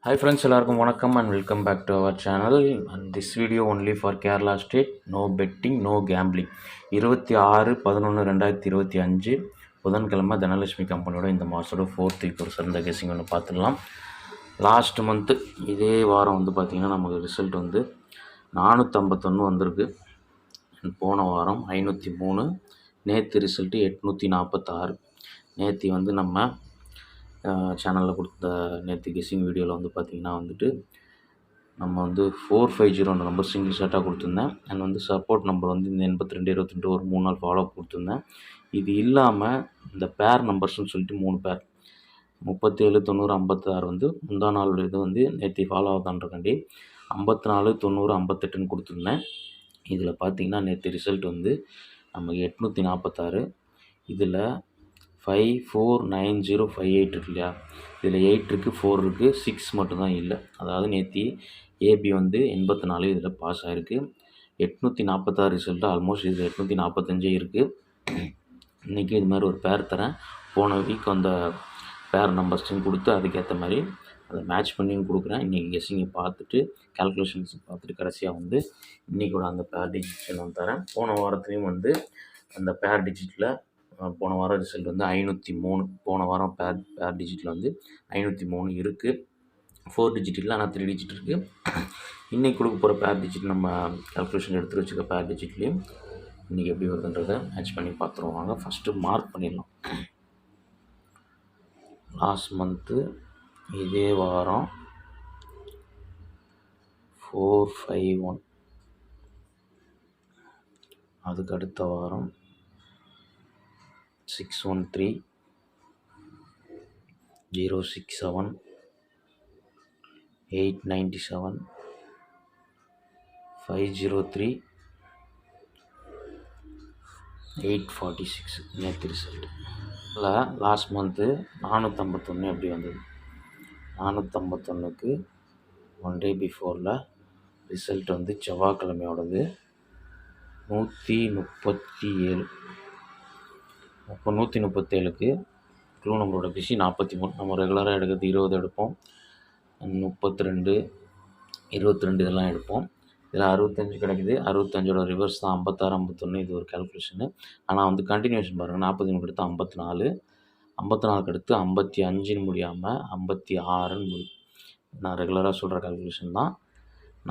Hi friends, எல்லாருக்கும் வணக்கம் and welcome back to our channel and this video only for Kerala state. No betting, no gambling. 26/11/2025 புதன்கிழமை தனலட்சுமி கம்பெனியோட இந்த மாதத்தோட 4th week ஒரு சிறந்த கெஸிங் ஒன்று பார்த்துடலாம். லாஸ்ட் மந்த்து இதே வாரம் வந்து பார்த்திங்கன்னா நமக்கு ரிசல்ட் வந்து 451 வந்திருக்கு. போன வாரம் 503, நேற்று ரிசல்ட்டு 846. நேற்று வந்து நம்ம சேனலில் கொடுத்த நேற்று கெஸ்ஸிங் வீடியோவில் வந்து பார்த்திங்கன்னா வந்துட்டு நம்ம வந்து 450 நம்பர் சிங்கிள் ஷாட்டாக கொடுத்துருந்தேன். அண்ட் வந்து சப்போர்ட் நம்பர் வந்து இந்த 82 22 ஒரு 3 நாள் ஃபாலோ அப் கொடுத்துருந்தேன். இது இல்லாமல் இந்த பேர் நம்பர்ஸ்னு சொல்லிட்டு 3 பேர் 37 90 56 வந்து முந்தா நாளோட இது வந்து நேற்று ஃபாலோ ஆகுதான்றக்காண்டி 54 90 58ன்னு கொடுத்துருந்தேன். இதில் பார்த்திங்கன்னா நேற்று ரிசல்ட் வந்து நமக்கு 846. இதில் 5 4 9 0 5 8 இருக்கு இல்லையா, இதில் 8 இருக்குது, 4 இருக்குது, 6 மட்டும்தான் இல்லை. அதாவது நேற்று ஏபி வந்து 84 இதில் பாஸ் ஆகிருக்கு. 846 ரிசல்ட்டு ஆல்மோஸ்ட் இதில் 845 இருக்குது. இன்றைக்கி இது மாதிரி ஒரு பேர் தரேன். போன வீக் அந்த பேர் நம்பர்ஸையும் கொடுத்து அதுக்கேற்ற மாதிரி அதை மேட்ச் பண்ணியும் கொடுக்குறேன். இன்றைக்கி கெஸ்ஸிங்கை பார்த்துட்டு கால்குலேஷன்ஸ் பார்த்துட்டு கடைசியாக வந்து இன்றைக்கோட அந்த பேர் டிஜிட்ஸ் வந்து தரேன். போன வாரத்துலேயும் வந்து அந்த பேர் டிஜிட்டில் போன வாரம் ரிசல்ட் வந்து 503. போன வாரம் பேர் டிஜிட்டில் வந்து 503 இருக்குது. 4 டிஜிட் இல்லை, ஆனால் 3 டிஜிட் இருக்குது. இன்றைக்கி கொடுக்க போகிற பேர் டிஜிட் நம்ம கால்குலேஷன் எடுத்து வச்சுக்க பேர் டிஜிட்லேயும் இன்றைக்கி எப்படி வருதுன்றதை மேட்ச் பண்ணி பார்த்துருவாங்க. ஃபஸ்ட்டு மார்க் பண்ணிடலாம். லாஸ்ட் மந்த்து இதே வாரம் 451, அதுக்கு அடுத்த வாரம் 613, 067, 897, 503, 846 நேற்று ரிசல்ட். இல்லை, லாஸ்ட் மந்த்து 451 எப்படி வந்தது? 451க்கு 1 டே பிஃபோரில் ரிசல்ட் வந்து செவ்வாய்க்கிழமையோடது 137. அப்போ 137க்கு க்ளூ நம்மளோட பிசி 43. நம்ம ரெகுலராக எடுக்கிறது 20 எடுப்போம், 32, 22 இதெல்லாம் எடுப்போம். இதில் 65 கிடைக்குது. 65ஓட ரிவர்ஸ் தான் 56 51. இது ஒரு கால்குலேஷனு. ஆனால் வந்து கண்டினியூஷன் பாருங்கள். 43 அடுத்து 54, 54க்கு அடுத்து 55ன்னு முடியாமல் 56ன்னு முடியும். நான் ரெகுலராக சொல்கிற கால்குலேஷன் தான்.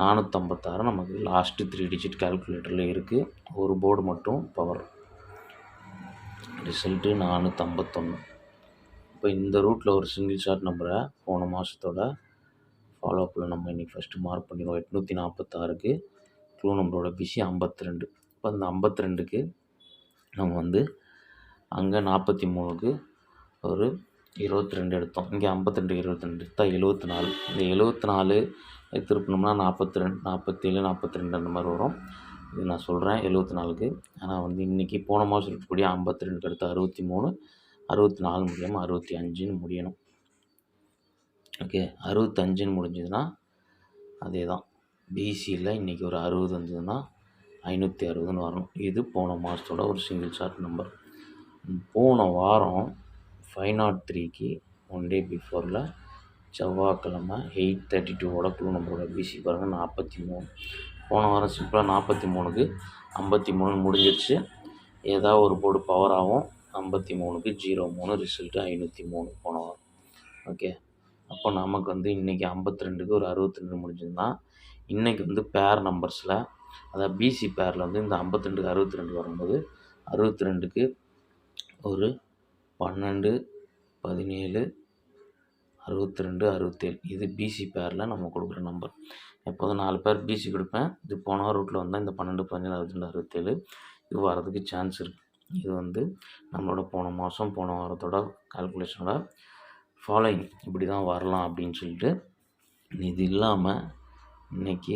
456 நமக்கு லாஸ்ட்டு 3 டிஜிட் கால்குலேட்டரில் இருக்குது. ஒரு போர்டு மட்டும் பவர். ரிசல்ட்டு 451. இப்போ இந்த ரூட்டில் ஒரு சிங்கிள் ஷாட் நம்பரை போன மாதத்தோட ஃபாலோ அப்பில் நம்ம இன்றைக்கி ஃபஸ்ட்டு மார்க் பண்ணிடுவோம். 846க்கு க்ளூ நம்பரோட பிசி 52. இப்போ அந்த 52க்கு நம்ம வந்து அங்கே 43க்கு ஒரு 22 எடுத்தோம். இங்கே 52 22 எடுத்தால் 74. இந்த 74 திருப்பினோம்னா 42 47 42 அந்த மாதிரி வரும். இது நான் சொல்கிறேன் 74க்கு. ஆனால் வந்து இன்றைக்கி போன மாதம் இருக்கக்கூடிய 52க்கு அடுத்து 63, 64 முடியாமல் 65ன்னு முடியணும். ஓகே, 65ன்னு முடிஞ்சதுன்னா அதே தான். பிசியில் இன்றைக்கி ஒரு 60 வந்ததுன்னா 560ன்னு வரணும். இது போன மாதத்தோட ஒரு சிங்கிள் ஷாட் நம்பர். போன வாரம் 503க்கு 1 டே பிஃபோரில் செவ்வாய்க்கிழமை 832ஓட க்ளூ நம்பரோட பிசி பாருங்கள் 43. போன வாரம் சிம்பிளாக 43க்கு 53 முடிஞ்சிருச்சு. ஏதாவது ஒரு போர்டு பவர் ஆகும். 53க்கு 03 ரிசல்ட்டு 503 போன வாரம். ஓகே, அப்போ நமக்கு வந்து இன்றைக்கி 52க்கு ஒரு 62 முடிஞ்சதுன்னா இன்றைக்கி வந்து பேர் நம்பர்ஸில், அதாவது பிசி பேரில் வந்து இந்த 52க்கு 62 வரும்போது 62க்கு ஒரு 12 17 62 67. இது பிசி பேரில் நம்ம கொடுக்குற நம்பர். எப்போதும் 4 பேர் பிசி கொடுப்பேன். இது போன ரூட்டில் வந்தால் இந்த 12 17 62 67 இது வரதுக்கு சான்ஸ் இருக்குது. இது வந்து நம்மளோட போன மாதம் போன வாரத்தோட கால்குலேஷனோட ஃபாலோயிங் இப்படி தான் வரலாம் அப்படின்னு சொல்லிட்டு. இது இல்லாமல் இன்றைக்கி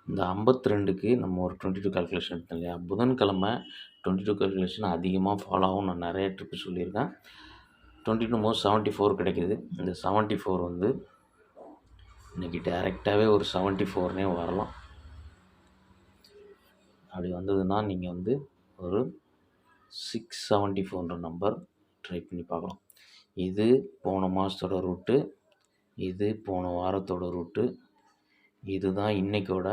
இந்த 52க்கு நம்ம ஒரு 22 கால்குலேஷன் எடுத்தோம் இல்லையா, புதன்கிழமை 22 கால்குலேஷன் அதிகமாக ஃபாலோ ஆகும். நான் நிறைய ட்ரிப்பு சொல்லியிருக்கேன். 22 மோஸ்ட் 74 கிடைக்கிது. இந்த 74 வந்து இன்றைக்கி டைரெக்டாகவே ஒரு 74னே வரலாம். அப்படி வந்ததுன்னா நீங்கள் வந்து ஒரு 674ன்ற நம்பர் ட்ரை பண்ணி பார்க்கலாம். இது போன மாதத்தோட ரூட்டு. இது போன வாரத்தோட ரூட்டு. இதுதான் இன்றைக்கோட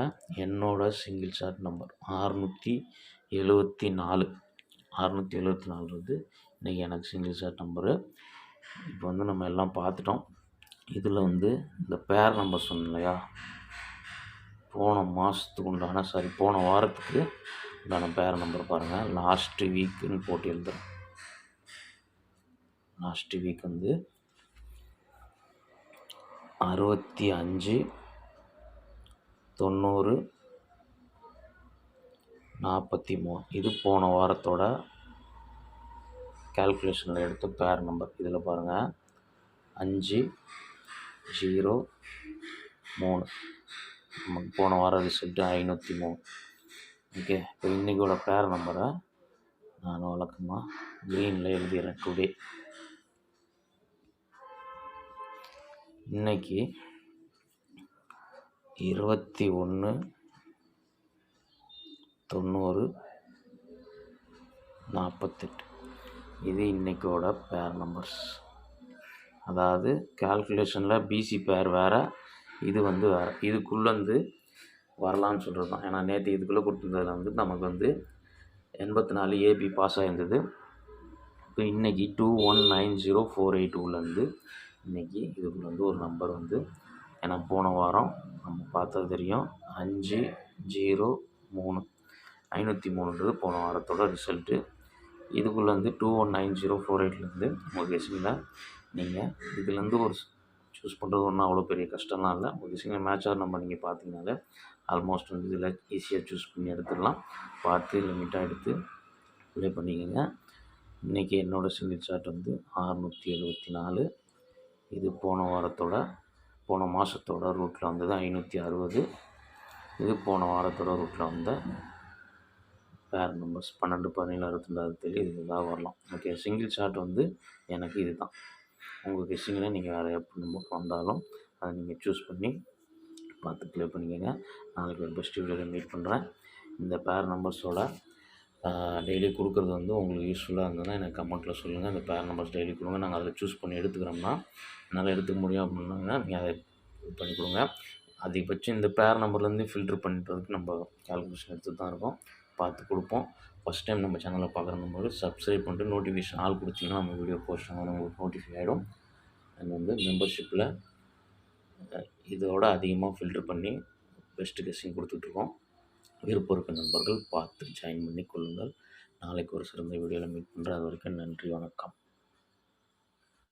என்னோட சிங்கிள் ஷாட் நம்பர் 674. 674 வந்து இன்றைக்கி எனக்கு சிங்கிள் ஷாட் நம்பரு. இப்போ வந்து நம்ம எல்லாம் பார்த்துட்டோம். இதில் வந்து இந்த பேர் நம்பர் சொன்னேன் இல்லையா, போன வாரத்துக்கு உண்டான பேர் நம்பர் பாருங்கள். லாஸ்ட்டு வீக்குன்னு போட்டு எழுதுறேன். லாஸ்ட்டு வீக் வந்து 65 90 43. இது போன வாரத்தோட கால்குலேஷனில் எடுத்த பேர் நம்பர். இதில் பாருங்கள் 5 0 3. நமக்கு போன வாரம் ரிசல்ட்டு 503. ஓகே, இப்போ இன்றைக்கோட பேர் நம்பரை நான் வழக்கமாக க்ரீனில் எழுதிடுறேன். டுடே இன்னைக்கு 21 90 48. இது இன்றைக்கோட பேர் நம்பர்ஸ். அதாவது கால்குலேஷனில் பிசி பேர் வேறு, இது வந்து வேறு. இதுக்குள்ளேருந்து வரலான்னு சொல்கிறது தான். ஏன்னா நேற்று இதுக்குள்ளே கொடுத்துருந்ததில் வந்து நமக்கு வந்து 84 ஏபி பாஸ் ஆகிருந்தது. இப்போ இன்றைக்கி 219048 இன்றைக்கி இதுக்குள்ளே வந்து ஒரு நம்பர் வந்து, ஏன்னா போன வாரம் நம்ம பார்த்தது தெரியும் 503. 503ன்றது போன வாரத்தோட ரிசல்ட்டு. இதுக்குள்ளே வந்து 219048 உங்கள் கெஸ்ஸிங்கில் நீங்கள் இதுலேருந்து ஒரு சூஸ் பண்ணுறது ஒன்றும் அவ்வளோ பெரிய கஷ்டம்லாம் இல்லை. உங்கள் கெஸ்ஸிங்கில் மேட்சாக நம்ம நீங்கள் பார்த்தீங்கனாலே ஆல்மோஸ்ட் வந்து இதில் ஈஸியாக சூஸ் பண்ணி எடுத்துடலாம். பார்த்து லிமிட்டாக எடுத்து ப்ளே பண்ணிக்கோங்க. இன்றைக்கி என்னோடய சிங்கிள் ஷாட் வந்து 674. இது போன மாதத்தோட ரூட்டில் வந்தது 560. இது போன வாரத்தோட ரூட்டில் வந்த பேர் நம்பர்ஸ் 12 17 62 இது தான் வரலாம். ஓகே, சிங்கிள் ஷாட் வந்து எனக்கு இது தான். உங்கள் கெஸ்ஸிங்கில் நீங்கள் வேறு எப்படி நம்பர் வந்தாலும் அதை நீங்கள் சூஸ் பண்ணி பார்த்து ப்ளே பண்ணிக்கோங்க. நாளைக்கு ஒரு பெஸ்ட் வீடியோவில் மீட் பண்ணுறேன். இந்த பேர் நம்பர்ஸோட டெய்லி கொடுக்குறது வந்து உங்களுக்கு யூஸ்ஃபுல்லாக இருந்ததுன்னா எனக்கு கமெண்ட்டில் சொல்லுங்கள். இந்த பேர் நம்பர்ஸ் டெய்லி கொடுங்க, நாங்கள் அதில் சூஸ் பண்ணி எடுத்துக்கிறோம்னா என்னால் எடுத்துக்க முடியும் அப்படின்னாங்க நீங்கள் அதை இது பண்ணி கொடுங்க. அதிகபட்சம் இந்த பேர் நம்பர்லேருந்து ஃபில்ட்ரு பண்ணுறதுக்கு நம்ம கால்குலேஷன் எடுத்து தான் இருக்கோம், பார்த்து கொடுப்போம். ஃபஸ்ட் டைம் நம்ம சேனலை பார்க்குறம்போது சப்ஸ்கிரைப் பண்ணிட்டு நோட்டிஃபிகேஷன் ஆல் கொடுத்தீங்கன்னா நம்ம வீடியோ போஸ்ட் ஆகணும், உங்களுக்கு நோட்டிஃபை ஆகிடும். அண்ட் வந்து மெம்பர்ஷிப்பில் இதோட அதிகமாக ஃபில்ட்ரு பண்ணி பெஸ்ட்டு கெஸ்ஸிங் கொடுத்துட்ருக்கோம். விருப்பம் இருக்க நண்பர்கள் பார்த்து ஜாயின் பண்ணி கொள்ளுங்கள். நாளைக்கு ஒரு சிறந்த வீடியோவில் மீட் பண்ணுறேன். அது வரைக்கும் நன்றி, வணக்கம்.